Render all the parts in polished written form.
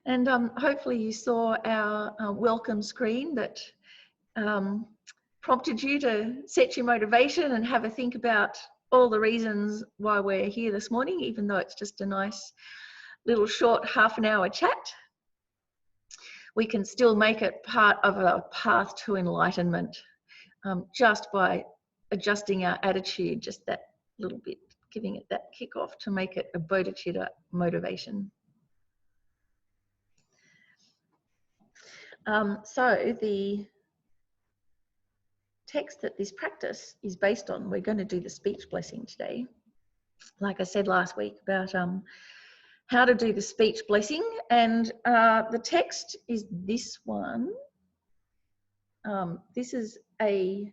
And hopefully you saw our welcome screen that prompted you to set your motivation and have a think about all the reasons why we're here this morning, even though it's just a nice little short half-an-hour chat. We can still make it part of a path to enlightenment just by adjusting our attitude, just that little bit, giving it that kick off to make it a bodhicitta motivation. So the text that this practice is based on, we're going to do the speech blessing today. Like I said last week about how to do the speech blessing, and the text is this one. This is a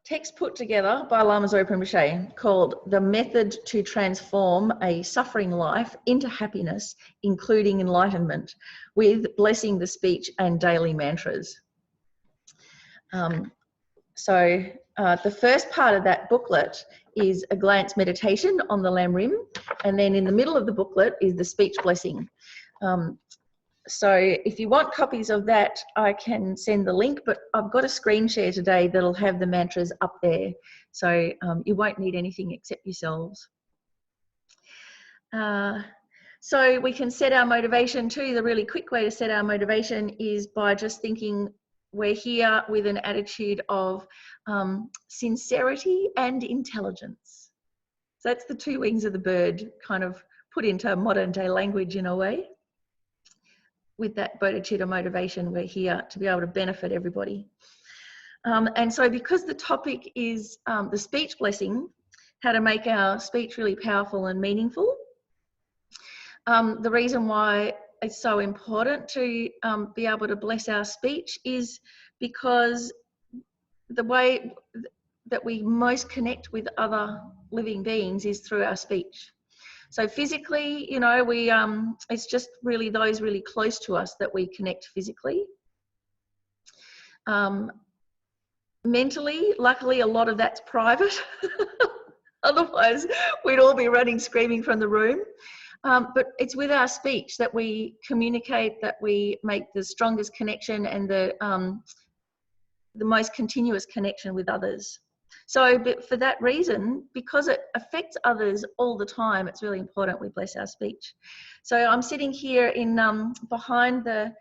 text put together by Lama Zopa Rinpoche called The Method to Transform a Suffering Life into Happiness, Including Enlightenment, with Blessing the Speech and Daily Mantras. So the first part of that booklet is a glance meditation on the Lam Rim, and then in the middle of the booklet is the speech blessing. So if you want copies of that, I can send the link, but I've got a screen share today that'll have the mantras up there, so you won't need anything except yourselves. So we can set our motivation too. The really quick way to set our motivation is by just thinking we're here with an attitude of sincerity and intelligence. So that's the two wings of the bird kind of put into modern day language in a way. With that bodhicitta motivation, we're here to be able to benefit everybody. And so because the topic is the speech blessing, how to make our speech really powerful and meaningful, the reason why it's so important to be able to bless our speech is because the way that we most connect with other living beings is through our speech. So physically, you know, it's just really those really close to us that we connect physically. Mentally, luckily, a lot of that's private. Otherwise, we'd all be running screaming from the room. But it's with our speech that we communicate, that we make the strongest connection and the most continuous connection with others. So but for that reason, because it affects others all the time, it's really important we bless our speech. So I'm sitting here in behind the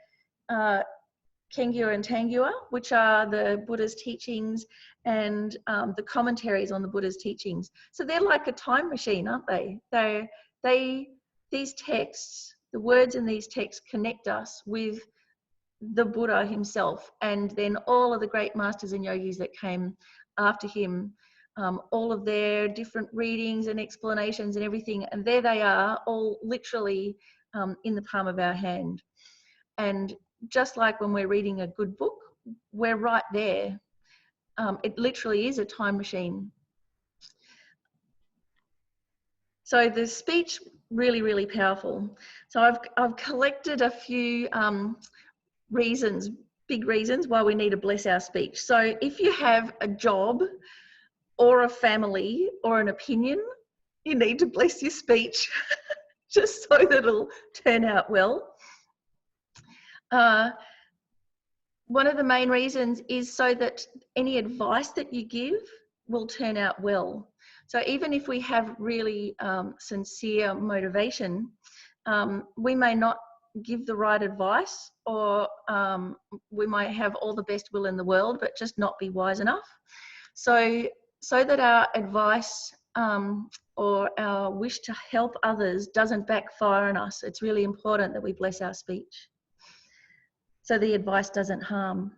Kengyur and Tangyur, which are the Buddha's teachings and the commentaries on the Buddha's teachings. So they're like a time machine, aren't they? These texts, the words in these texts connect us with the Buddha himself, and then all of the great masters and yogis that came after him, all of their different readings and explanations and everything, and there they are, all literally in the palm of our hand. And just like when we're reading a good book, we're right there. It literally is a time machine. So the speech, really, really powerful. So I've collected a few reasons, big reasons why we need to bless our speech. So if you have a job or a family or an opinion, you need to bless your speech just so that it'll turn out well. One of the main reasons is so that any advice that you give will turn out well. So even if we have really sincere motivation, we may not give the right advice, or we might have all the best will in the world but just not be wise enough. So that our advice or our wish to help others doesn't backfire on us, it's really important that we bless our speech so the advice doesn't harm.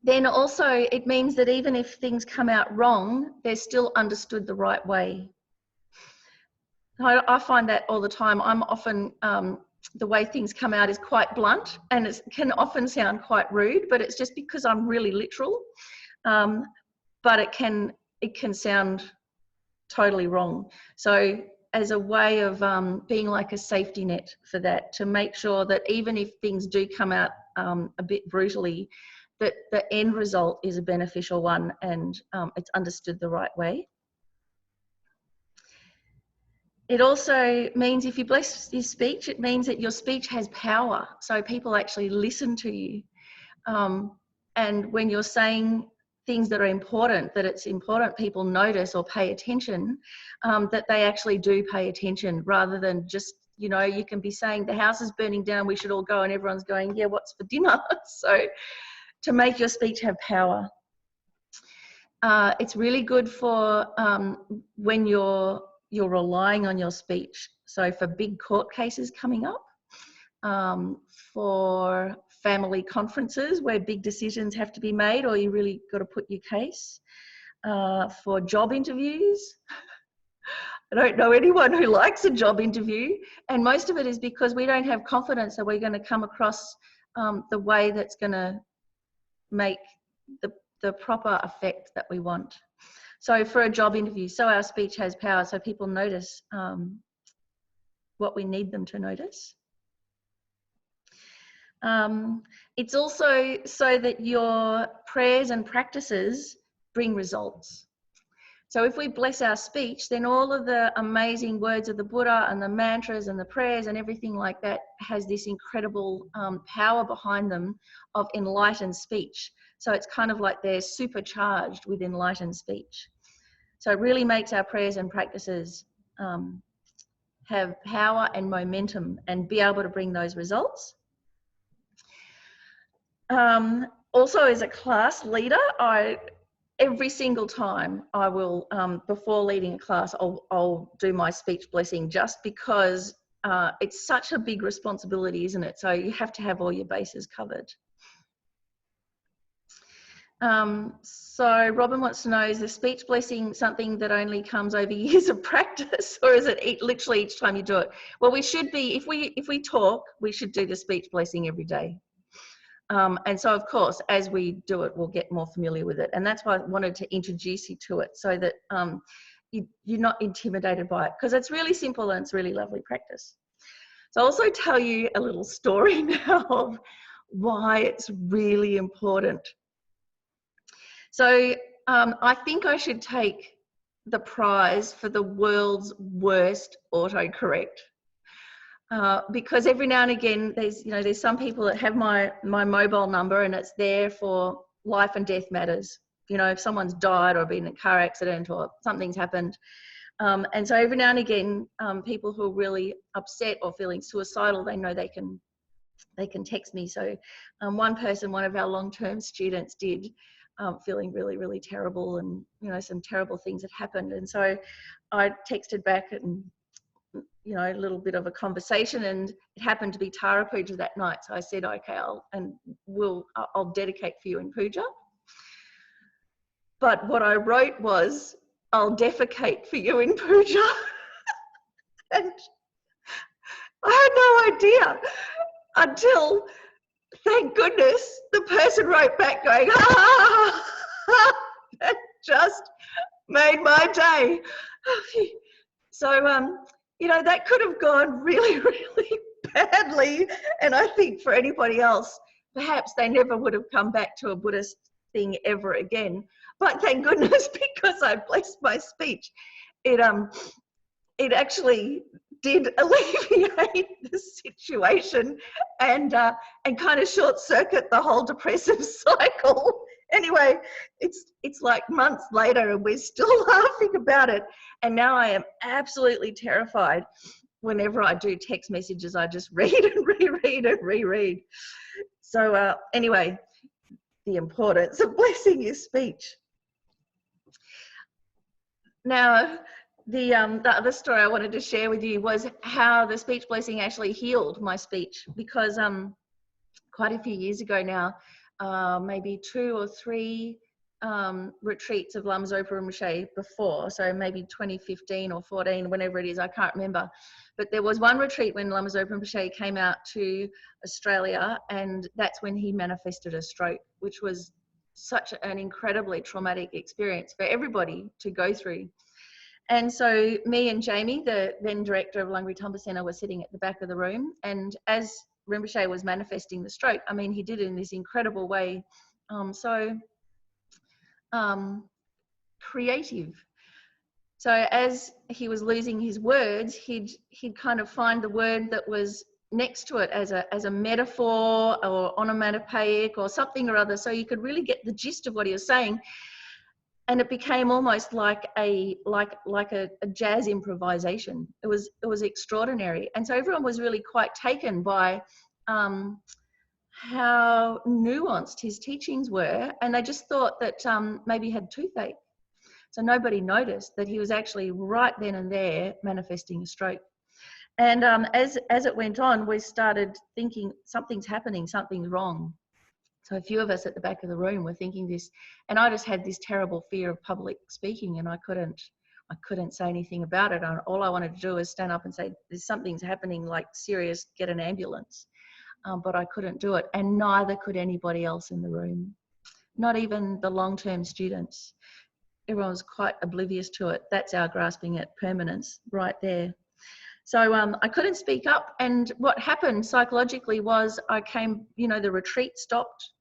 Then also it means that even if things come out wrong, they're still understood the right way. I find that all the time. I'm often the way things come out is quite blunt, and it can often sound quite rude, but it's just because I'm really literal. But it can sound totally wrong. So as a way of being like a safety net for that, to make sure that even if things do come out a bit brutally, that the end result is a beneficial one and it's understood the right way. It also means if you bless your speech, it means that your speech has power. So people actually listen to you. And when you're saying things that are important, that it's important people notice or pay attention, that they actually do pay attention, rather than just, you know, you can be saying the house is burning down, we should all go, and everyone's going, yeah, what's for dinner? So to make your speech have power. It's really good for when you're relying on your speech. So for big court cases coming up, for family conferences where big decisions have to be made, or you really got to put your case, for job interviews. I don't know anyone who likes a job interview, and most of it is because we don't have confidence that we're going to come across the way that's going to make the proper effect that we want. So for a job interview, so our speech has power, so people notice what we need them to notice. It's also so that your prayers and practices bring results. So if we bless our speech, then all of the amazing words of the Buddha and the mantras and the prayers and everything like that has this incredible power behind them of enlightened speech. So it's kind of like they're supercharged with enlightened speech. So it really makes our prayers and practices have power and momentum and be able to bring those results. Also, as a class leader, every single time I will, before leading a class, I'll do my speech blessing, just because it's such a big responsibility, isn't it? So you have to have all your bases covered. So Robin wants to know, is the speech blessing something that only comes over years of practice, or is it literally each time you do it? Well, we should be, if we talk, we should do the speech blessing every day. And so, of course, as we do it, we'll get more familiar with it. And that's why I wanted to introduce you to it, so that you're not intimidated by it, because it's really simple and it's really lovely practice. So I'll also tell you a little story now of why it's really important. So I think I should take the prize for the world's worst autocorrect. Because every now and again, there's some people that have my mobile number, and it's there for life and death matters. You know, if someone's died or been in a car accident or something's happened. And so every now and again, people who are really upset or feeling suicidal, they know they can text me. So one of our long-term students did, feeling really, really terrible, and, you know, some terrible things had happened. And so I texted back, and, you know, a little bit of a conversation, and it happened to be Tara Puja that night. So I said, okay, I'll dedicate for you in Puja. But what I wrote was, I'll defecate for you in Puja. And I had no idea until, thank goodness, the person wrote back going, ah, that just made my day. So, you know, that could have gone really, really badly. And I think for anybody else, perhaps they never would have come back to a Buddhist thing ever again. But thank goodness, because I blessed my speech, it actually did alleviate the situation and kind of short circuit the whole depressive cycle. Anyway, it's like months later and we're still laughing about it. And now I am absolutely terrified. Whenever I do text messages, I just read and reread and reread. So anyway, the importance of blessing your speech. Now, the other story I wanted to share with you was how the speech blessing actually healed my speech, because quite a few years ago now, maybe 2 or 3 retreats of Lama Zopa Rinpoche before, so maybe 2015 or 14, whenever it is, I can't remember. But there was one retreat when Lama Zopa Rinpoche came out to Australia, and that's when he manifested a stroke, which was such an incredibly traumatic experience for everybody to go through. And so me and Jamie, the then director of Lungri Tumba Centre, were sitting at the back of the room, and as Rinpoche was manifesting the stroke, I mean, he did it in this incredible way, so creative. So as he was losing his words, he'd kind of find the word that was next to it as a metaphor or onomatopoeic or something or other, so you could really get the gist of what he was saying. And it became almost like a jazz improvisation. It was extraordinary, and so everyone was really quite taken by how nuanced his teachings were, and they just thought that maybe he had toothache. So nobody noticed that he was actually right then and there manifesting a stroke. And as it went on, we started thinking something's happening, something's wrong. So a few of us at the back of the room were thinking this, and I just had this terrible fear of public speaking, and I couldn't say anything about it. All I wanted to do was stand up and say, "There's something's happening, like serious, get an ambulance." But I couldn't do it, and neither could anybody else in the room, not even the long-term students. Everyone was quite oblivious to it. That's our grasping at permanence right there. So I couldn't speak up, and what happened psychologically was I came, the retreat stopped.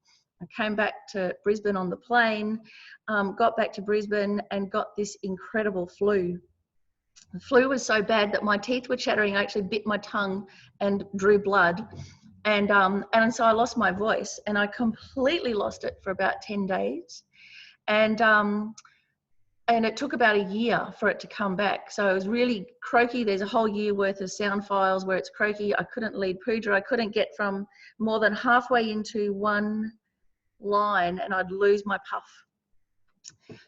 I came back to Brisbane on the plane, got back to Brisbane and got this incredible flu. The flu was so bad that my teeth were chattering. I actually bit my tongue and drew blood. And so I lost my voice, and I completely lost it for about 10 days. And it took about a year for it to come back. So it was really croaky. There's a whole year worth of sound files where it's croaky. I couldn't lead puja. I couldn't get from more than halfway into one line and I'd lose my puff.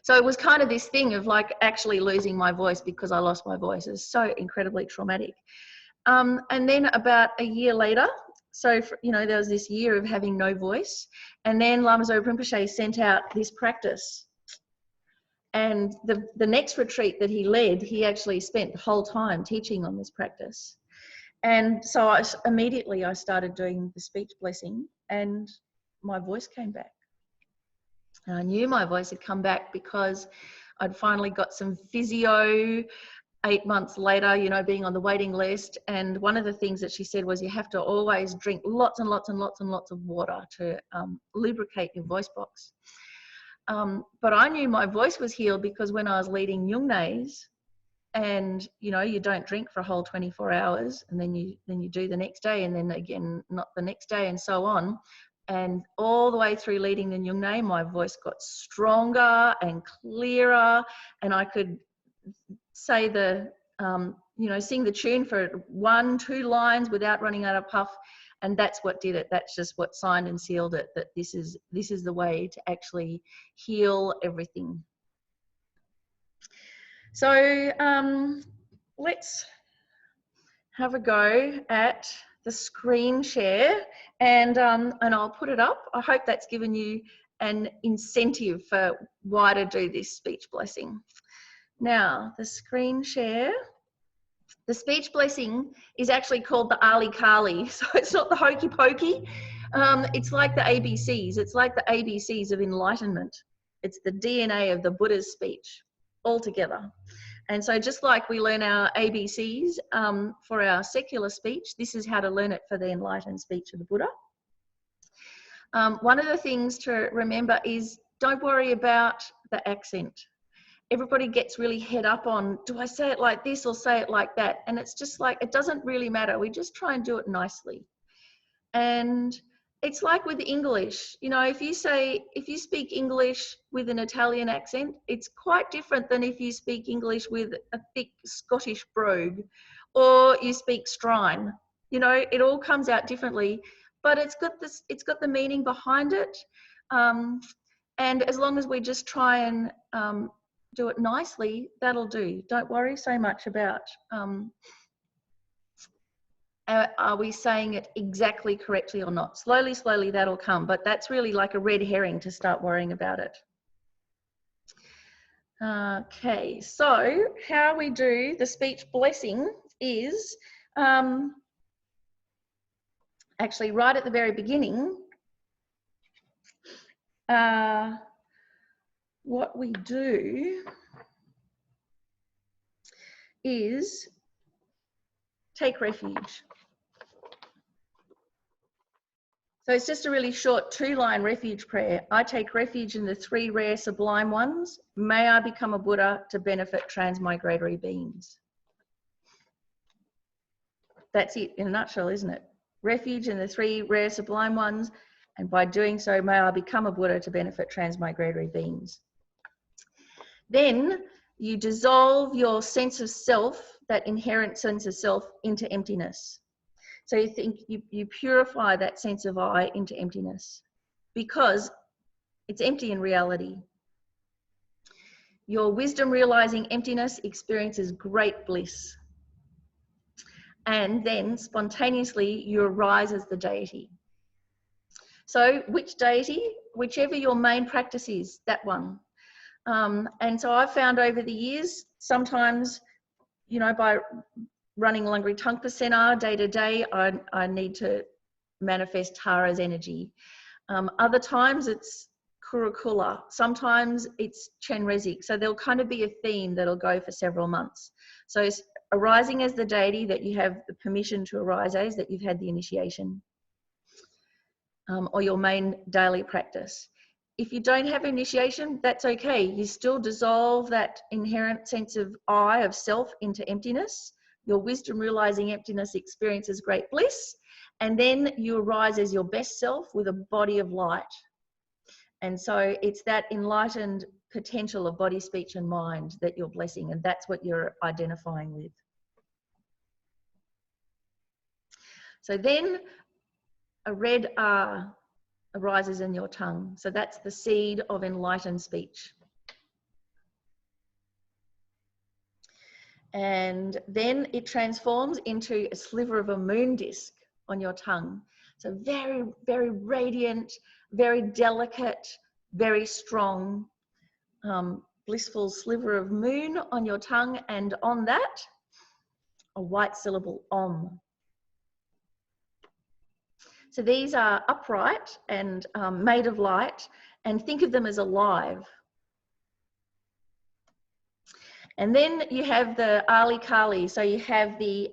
So it was kind of this thing of like actually losing my voice because I lost my voice. It was so incredibly traumatic. And then about a year later, so there was this year of having no voice, and then Lama Zopa Rinpoche sent out this practice. And the next retreat that he led, he actually spent the whole time teaching on this practice. And so immediately I started doing the speech blessing, and my voice came back. And I knew my voice had come back because I'd finally got some physio 8 months later, being on the waiting list. And one of the things that she said was you have to always drink lots and lots and lots and lots of water to lubricate your voice box. But I knew my voice was healed because when I was leading Yungnays, and you don't drink for a whole 24 hours, and then you do the next day, and then again not the next day, and so on, and all the way through leading the Yungnay, my voice got stronger and clearer, and I could say sing the tune for 1-2 lines without running out of puff. And that's what did it. That's just what signed and sealed it, that this is the way to actually heal everything. So let's have a go at the screen share, and I'll put it up. I hope that's given you an incentive for why to do this speech blessing. Now, the screen share. The speech blessing is actually called the Ali Kali, so it's not the hokey pokey. It's like the ABCs. It's like the ABCs of enlightenment. It's the DNA of the Buddha's speech altogether. And so just like we learn our ABCs for our secular speech, this is how to learn it for the enlightened speech of the Buddha. One of the things to remember is don't worry about the accent. Everybody gets really head up on, do I say it like this or say it like that? And it's just like, it doesn't really matter. We just try and do it nicely. And it's like with English, if you speak English with an Italian accent, it's quite different than if you speak English with a thick Scottish brogue, or you speak Strine. It all comes out differently, but it's got the meaning behind it. And as long as we just try and do it nicely, that'll do. Don't worry so much about are we saying it exactly correctly or not. Slowly that'll come, but that's really like a red herring to start worrying about it. Okay, so how we do the speech blessing is actually right at the very beginning. What we do is take refuge. So it's just a really short 2-line refuge prayer. I take refuge in the 3 rare sublime ones. May I become a Buddha to benefit transmigratory beings. That's it in a nutshell, isn't it? Refuge in the 3 rare sublime ones, and by doing so, may I become a Buddha to benefit transmigratory beings. Then you dissolve your sense of self, that inherent sense of self, into emptiness. So you think you purify that sense of I into emptiness, because it's empty in reality. Your wisdom realizing emptiness experiences great bliss. And then spontaneously you arise as the deity. So which deity? Whichever your main practice is, that one. And so I've found over the years, sometimes, you know, by running Lungri Tungpa Center day to day, I need to manifest Tara's energy. Other times it's Kurakula. Sometimes it's Chenrezig. So there'll kind of be a theme that'll go for several months. So it's arising as the deity that you have the permission to arise as, that you've had the initiation, or your main daily practice. If you don't have initiation, that's okay. You still dissolve that inherent sense of I, of self, into emptiness. Your wisdom realizing emptiness experiences great bliss. And then you arise as your best self with a body of light. And so it's that enlightened potential of body, speech, and mind that you're blessing. And that's what you're identifying with. So then a red R arises in your tongue. So that's the seed of enlightened speech. And then it transforms into a sliver of a moon disc on your tongue. So very, very radiant, very delicate, very strong, blissful sliver of moon on your tongue. And on that, a white syllable, Om. So these are upright and made of light, and think of them as alive. And then you have the Ali Kali. So you have the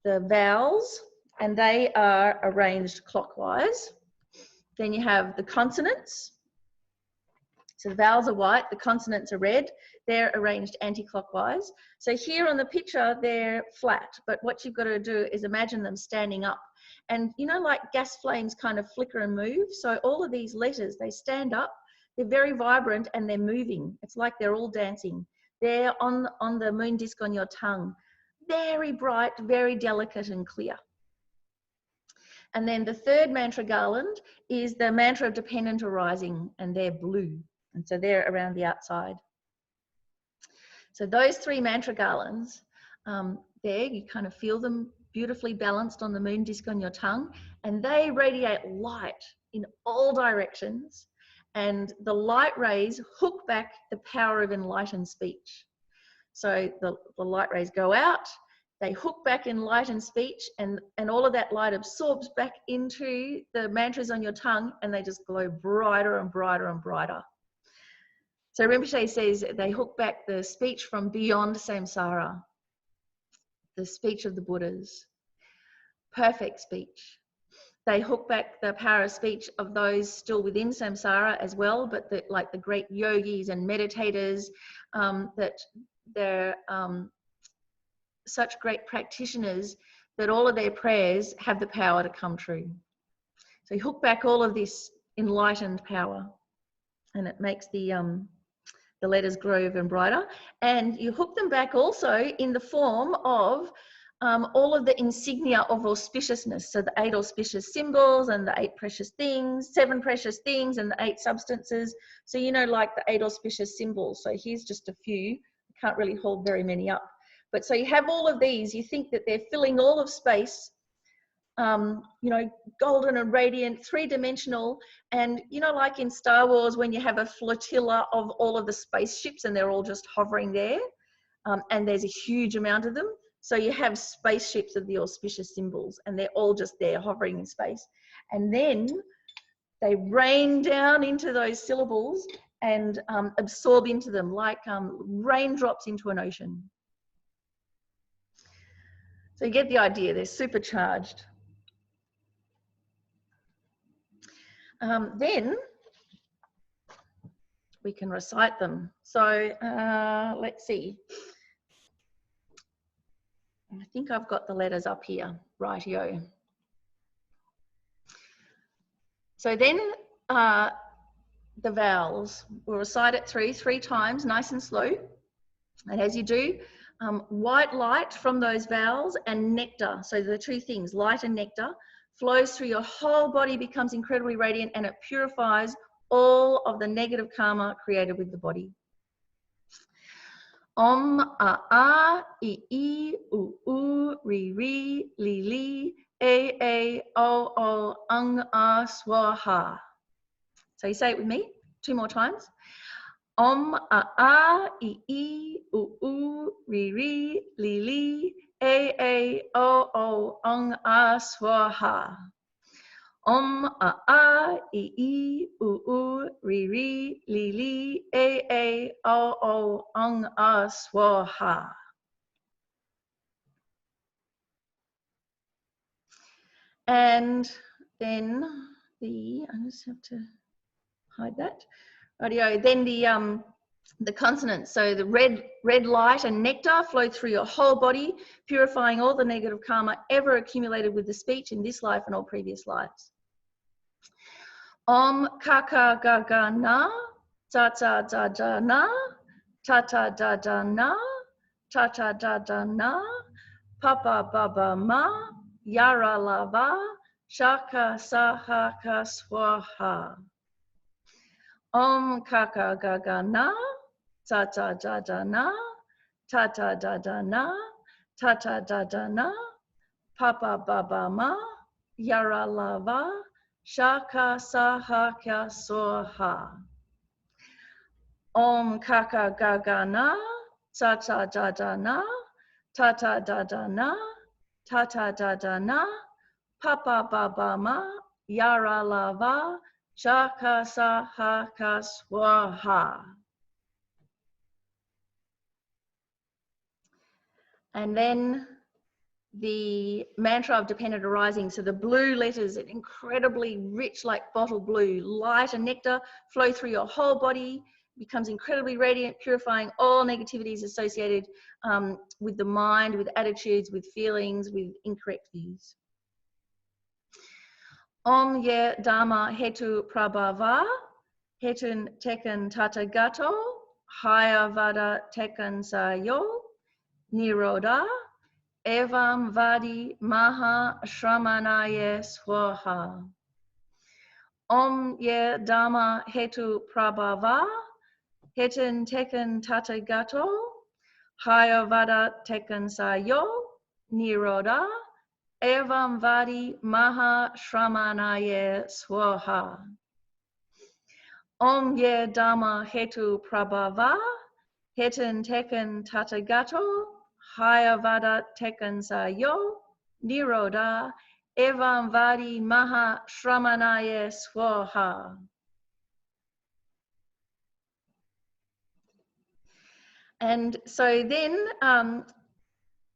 vowels, and they are arranged clockwise. Then you have the consonants. So the vowels are white, the consonants are red. They're arranged anti-clockwise. So here on the picture, they're flat, but what you've got to do is imagine them standing up. And you know, like gas flames kind of flicker and move. So all of these letters, they stand up, they're very vibrant, and they're moving. It's like they're all dancing. They're on the moon disc on your tongue. Very bright, very delicate and clear. And then the third mantra garland is the mantra of dependent arising, and they're blue. And so they're around the outside. So those 3 mantra garlands, there, you kind of feel them beautifully balanced on the moon disc on your tongue, and they radiate light in all directions. And the light rays hook back the power of enlightened speech. So the light rays go out, they hook back in light and speech, and all of that light absorbs back into the mantras on your tongue, and they just glow brighter and brighter and brighter. So Rinpoche says they hook back the speech from beyond samsara, the speech of the Buddhas, perfect speech. They hook back the power of speech of those still within samsara as well, but like the great yogis and meditators, that they're such great practitioners that all of their prayers have the power to come true. So you hook back all of this enlightened power, and it makes the letters grow even brighter. And you hook them back also in the form of all of the insignia of auspiciousness. So the 8 auspicious symbols and the 8 precious things, 7 precious things and the 8 substances. So, you know, like the 8 auspicious symbols. So here's just a few. I can't really hold very many up. But so you have all of these. You think that they're filling all of space, you know, golden and radiant, 3-dimensional. And, you know, like in Star Wars, when you have a flotilla of all of the spaceships and they're all just hovering there, and there's a huge amount of them. So you have spaceships of the auspicious symbols, and they're all just there hovering in space. And then they rain down into those syllables and absorb into them like raindrops into an ocean. So you get the idea, they're supercharged. Then we can recite them. So let's see. I think I've got the letters up here, rightio. So then the vowels, we'll recite it three times, nice and slow. And as you do, white light from those vowels and nectar, so the two things, light and nectar, flows through your whole body, becomes incredibly radiant, and it purifies all of the negative karma created with the body. Om, a, I, u, ri, li, li, a, o, ung, a, swaha. So you say it with me 2 more times. Om, a, I, u, ri, li, li, a, o, ung, a, swaha. Om, a, I, u, ri, li, li, a, o, ung, a, swaha. And then I just have to hide that. Rightio. Then the consonants. So the red light and nectar flow through your whole body, purifying all the negative karma ever accumulated with the speech in this life and all previous lives. Om kaka gaga na, ta ta da da na, ta ta da da na, ta ta da da na, papa baba ma, yara lava, shaka sahaka swaha. Om kaka gaga na, ta ta da da na, ta ta da da na, ta ta da da na, papa baba ma, yara lava, shaka sahaka swaha. Om kaka gaga na, ta ta da da na, ta ta da da na, ta ta da da na, papa baba ma, yara lava, shaka sahaka swaha. And then the mantra of dependent arising. So the blue letters, incredibly rich like bottle blue, light and nectar, flow through your whole body, becomes incredibly radiant, purifying all negativities associated with the mind, with attitudes, with feelings, with incorrect views. Om ye Dharma hetu prabhava, hetun tekan tatagato, haya vada tekan sayo, nirodha, evam vadi maha shramanaya swaha. Om ye Dharma hetu prabhava, hetun tekan tatagato, haya vada tekan sayo, nirodha, evam vadi maha shramanaya swaha. Om ye Dharma hetu prabhava, hetun tekan tatagato, haya vada tekan sayo, nirodha, evam vadi maha shramanaya swaha. And so then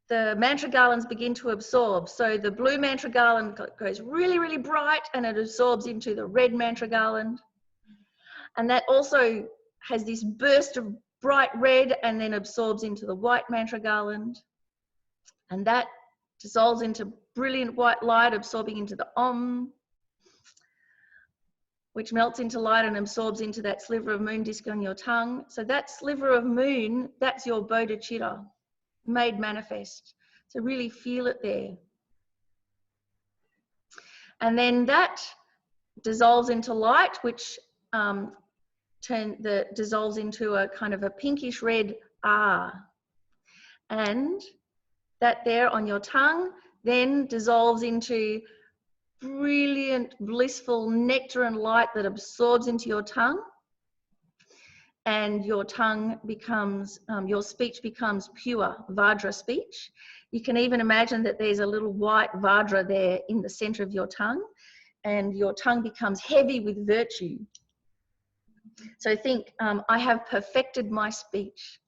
the mantra garlands begin to absorb. So the blue mantra garland goes really, really bright and it absorbs into the red mantra garland. And that also has this burst of bright red and then absorbs into the white mantra garland. And that dissolves into brilliant white light, absorbing into the Om, which melts into light and absorbs into that sliver of moon disk on your tongue. So that sliver of moon, that's your bodhicitta, made manifest. So really feel it there. And then that dissolves into light, which dissolves into a kind of a pinkish red ah. And that there on your tongue then dissolves into brilliant, blissful nectar and light that absorbs into your tongue. And your tongue becomes, your speech becomes pure Vajra speech. You can even imagine that there's a little white Vajra there in the center of your tongue, and your tongue becomes heavy with virtue. So think, I have perfected my speech.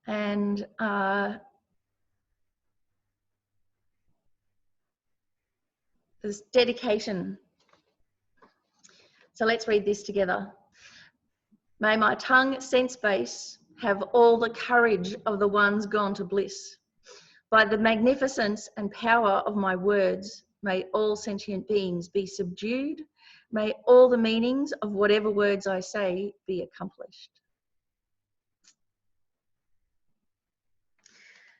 And This dedication. So let's read this together. May my tongue, sense base, have all the courage of the ones gone to bliss. By the magnificence and power of my words, may all sentient beings be subdued. May all the meanings of whatever words I say be accomplished.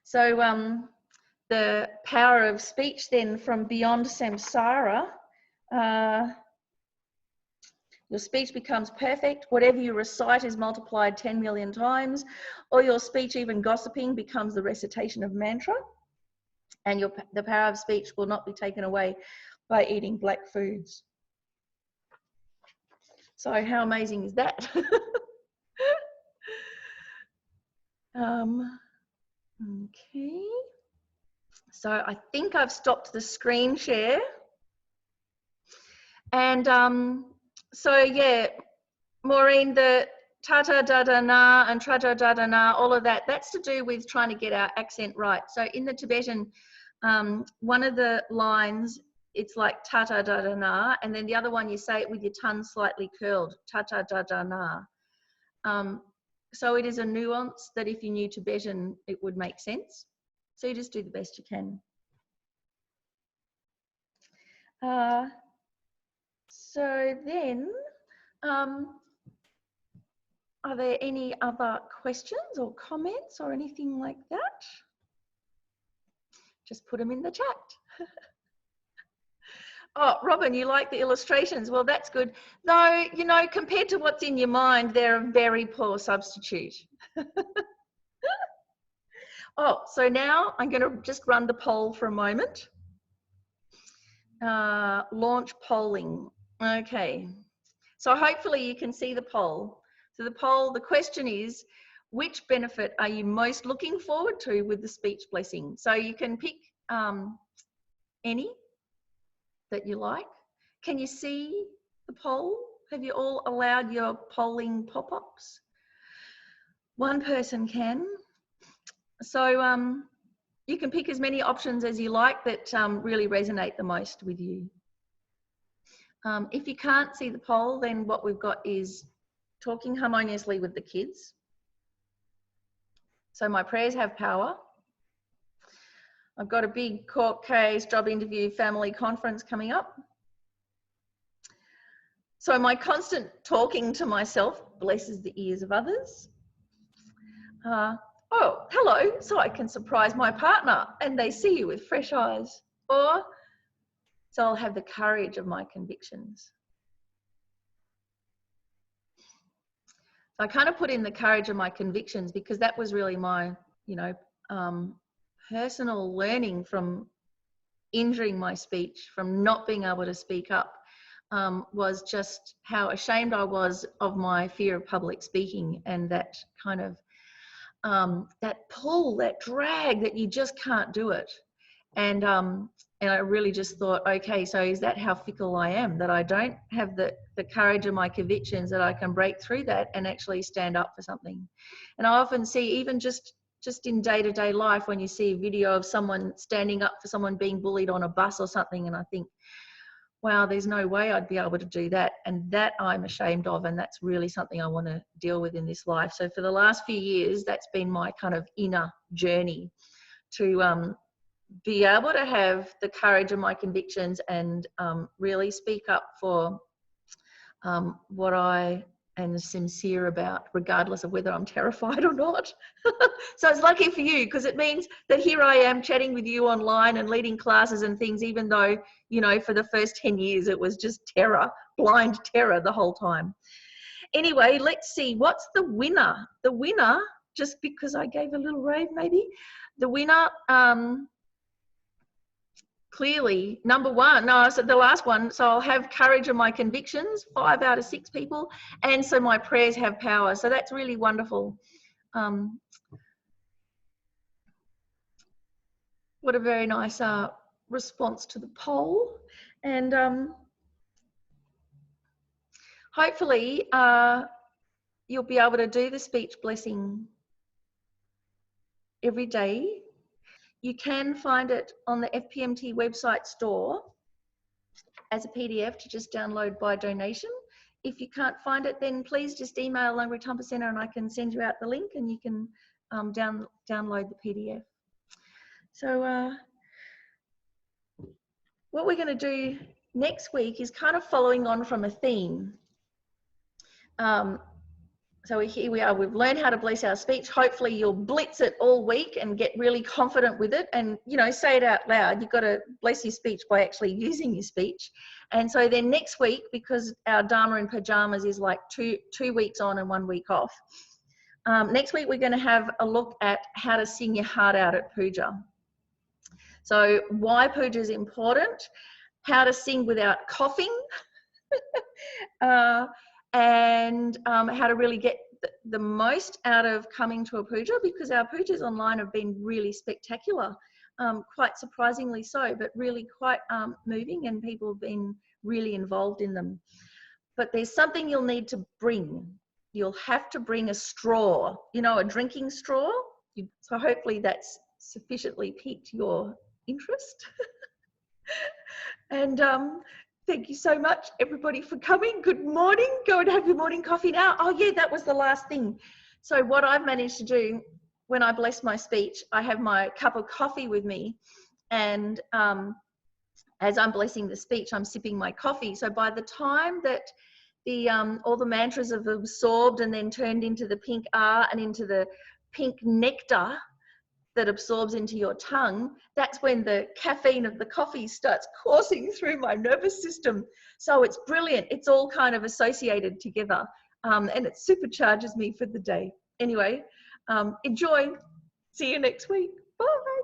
So the power of speech then from beyond samsara, your speech becomes perfect. Whatever you recite is multiplied 10 million times, or your speech, even gossiping, becomes the recitation of mantra. And the power of speech will not be taken away by eating black foods. So how amazing is that? Okay. So I think I've stopped the screen share. And so yeah, Maureen, the ta-ta da-da na and tra-ta da-da na, all of that, that's to do with trying to get our accent right. So in the Tibetan, one of the lines, it's like ta-ta da-da na, and then the other one you say it with your tongue slightly curled, ta-ta da-da na. So it is a nuance that if you knew Tibetan, it would make sense. So you just do the best you can. So then, are there any other questions or comments or anything like that? Just put them in the chat. Oh, Robin, you like the illustrations? Well, that's good. Though, you know, compared to what's in your mind, they're a very poor substitute. Oh, so now I'm going to just run the poll for a moment. Launch polling. Okay. So hopefully you can see the poll. So the poll, the question is, which benefit are you most looking forward to with the speech blessing? So you can pick any that you like. Can you see the poll? Have you all allowed your polling pop-ups? One person can. So you can pick as many options as you like that really resonate the most with you. If you can't see the poll, then what we've got is talking harmoniously with the kids. So my prayers have power. I've got a big court case, job interview, family conference coming up. So my constant talking to myself blesses the ears of others. Oh, hello, so I can surprise my partner and they see you with fresh eyes. Or, so I'll have the courage of my convictions. I kind of put in the courage of my convictions because that was really my, you know, personal learning from injuring my speech, from not being able to speak up, was just how ashamed I was of my fear of public speaking and that kind of, that pull, that drag that you just can't do it. And I really just thought, okay, so is that how fickle I am, that I don't have the courage of my convictions, that I can break through that and actually stand up for something? And I often see, even just in day-to-day life, when you see a video of someone standing up for someone being bullied on a bus or something, and I think, wow, there's no way I'd be able to do that. And that I'm ashamed of, and that's really something I want to deal with in this life. So for the last few years, that's been my kind of inner journey to be able to have the courage of my convictions and really speak up for what I am sincere about, regardless of whether I'm terrified or not. So it's lucky for you, because it means that here I am chatting with you online and leading classes and things, even though, you know, for the first 10 years it was just terror, blind terror the whole time. Anyway, let's see, what's the winner? The winner, just because I gave a little rave maybe, the winner, clearly, number one, no, so the last one, so I'll have courage of my convictions, 5 out of 6 people, and so my prayers have power. So that's really wonderful. What a very nice response to the poll. And hopefully you'll be able to do the speech blessing every day. You can find it on the FPMT website store. as a PDF to just download by donation. If you can't find it, then please just email Language Humper Centre and I can send you out the link and you can download the PDF. So what we're going to do next week is kind of following on from a theme. So here we are, we've learned how to bless our speech. Hopefully you'll blitz it all week and get really confident with it and, you know, say it out loud. You've got to bless your speech by actually using your speech. And so then next week, because our Dharma in Pyjamas is like two weeks on and 1 week off, next week we're going to have a look at how to sing your heart out at puja. So why puja is important, how to sing without coughing, and how to really get the most out of coming to a puja, because our pujas online have been really spectacular, quite surprisingly so, but really quite moving, and people have been really involved in them. But there's something you'll need to bring. You'll have to bring a straw, you know, a drinking straw. So hopefully that's sufficiently piqued your interest. And thank you so much, everybody, for coming. Good morning. Go and have your morning coffee now. Oh, yeah, that was the last thing. So what I've managed to do when I bless my speech, I have my cup of coffee with me. And as I'm blessing the speech, I'm sipping my coffee. So by the time that all the mantras have absorbed and then turned into the pink R and into the pink nectar that absorbs into your tongue, that's when the caffeine of the coffee starts coursing through my nervous system. So it's brilliant. It's all kind of associated together, and it supercharges me for the day. Anyway, enjoy. See you next week. Bye.